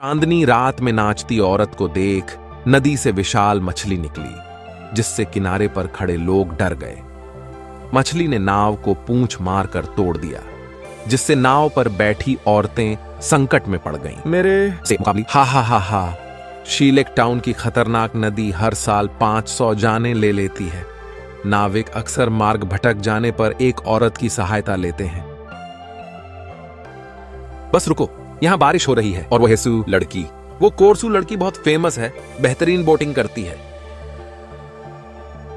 चांदनी रात में नाचती औरत को देख नदी से विशाल मछली निकली, जिससे किनारे पर खड़े लोग डर गए। मछली ने नाव को पूंछ मारकर तोड़ दिया, जिससे नाव पर बैठी औरतें संकट में पड़ गईं। मेरे से मुकाबले हा हा हा हा शीलेक टाउन की खतरनाक नदी हर साल 500 जानें ले लेती है। नाविक अक्सर मार्ग भटक जाने पर एक औरत की सहायता लेते हैं। बस रुको, यहाँ बारिश हो रही है और वो हेसु लड़की, वो कोरसू लड़की बहुत फेमस है, बेहतरीन बोटिंग करती है।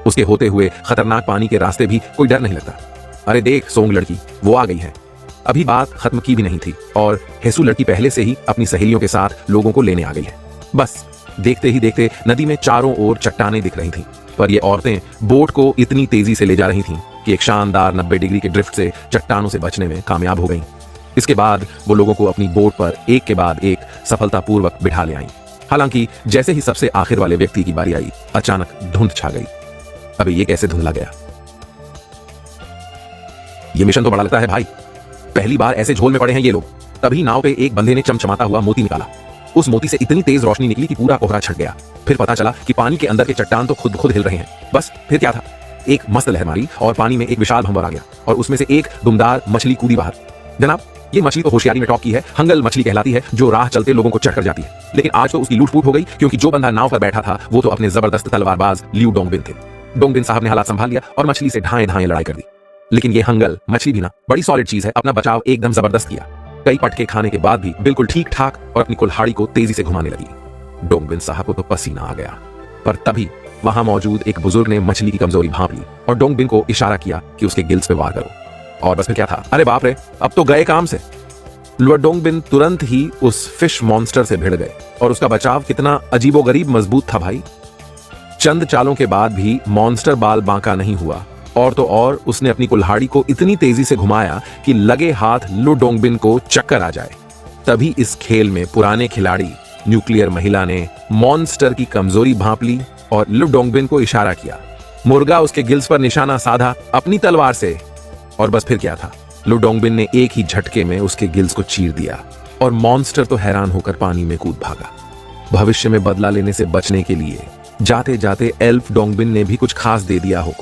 उसके होते हुए खतरनाक पानी के रास्ते भी कोई डर नहीं लगता। अरे देख सोंग लड़की, वो आ गई है। अभी बात खत्म की भी नहीं थी और हेसु लड़की पहले से ही अपनी सहेलियों के साथ लोगों को लेने आ गई है। बस देखते ही देखते नदी में चारों ओर चट्टानें दिख रही थीं, पर ये औरतें बोट को इतनी तेजी से ले जा रही थीं कि एक शानदार 90 डिग्री के ड्रिफ्ट से चट्टानों से बचने में कामयाब हो गईं। इसके बाद वो लोगों को अपनी बोट पर एक के बाद एक सफलतापूर्वक बिठा ले आईं। हालांकि जैसे ही सबसे आखिर वाले व्यक्ति की बारी आई, अचानक धुंध छा गई। अबे ये कैसे धुंधला गया? ये मिशन तो बड़ा लगता है भाई। पहली बार ऐसे झोल में पड़े हैं ये लोग। तभी नाव पे एक बंदे ने चमचमाता हुआ मोती निकाला। उस मोती से इतनी तेज रोशनी निकली कि पूरा कोहरा छट गया। फिर पता चला कि पानी के अंदर के चट्टान तो खुद खुद हिल रहे हैं। बस फिर क्या था, एक मस्त लहर मारी और पानी में एक विशाल भंवर आ गया और उसमें से एक दुमदार मछली कूदी बाहर। जनाब, ये मछली तो होशियारी में टॉप की है, हंगल मछली कहलाती है, जो राह चलते लोगों को चढ़ कर जाती है। लेकिन आज तो उसकी लूट-फूट हो गई, क्योंकि जो बंदा नाव पर बैठा था वो तो अपने जबरदस्त तलवारबाज लियू डोंगबिन थे। डोंगबिन साहब ने हालात संभाल लिया और मछली से ढाएं लड़ाई कर दी। लेकिन ये हंगल मछली भी ना बड़ी सॉलिड चीज है, अपना बचाव एकदम जबरदस्त किया। कई पटके खाने के बाद भी बिल्कुल ठीक ठाक और अपनी कुल्हाड़ी को तेजी से घुमाने लगी। डोंगबिन साहब को तो पसीना आ गया, पर तभी वहां मौजूद एक बुजुर्ग ने मछली की कमजोरी भांप ली और डोंगबिन को इशारा किया कि उसके गिल्स पे वार करो। और बस फिर क्या था, अरे बाप रे, अब तो गए काम से। डोंगबिन तुरंत ही उस फिश मॉन्स्टर से भिड़ गए और उसका बचाव कितना अजीबोगरीब मजबूत था भाई। चंद चालों के बाद भी मॉन्स्टर बाल बांका नहीं हुआ, और तो और उसने अपनी कुल्हाड़ी को इतनी तेजी से घुमाया कि लगे हाथ लु डोंगबिन को चक्कर आ जाए। तभी इस खेल में पुराने खिलाड़ी न्यूक्लियर महिला ने मॉन्स्टर की कमजोरी भांप ली और लु डोंगबिन को इशारा किया। मुर्गा उसके गिल्स पर निशाना साधा अपनी तलवार से, और बस फिर क्या था, लु डोंगबिन ने एक ही झटके में उसके गिल्स को चीर दिया और मॉन्स्टर तो हैरान होकर पानी में कूद भागा। भविष्य में बदला लेने से बचने के लिए जाते जाते एल्फ डोंगबिन ने भी कुछ खास दे दिया हो।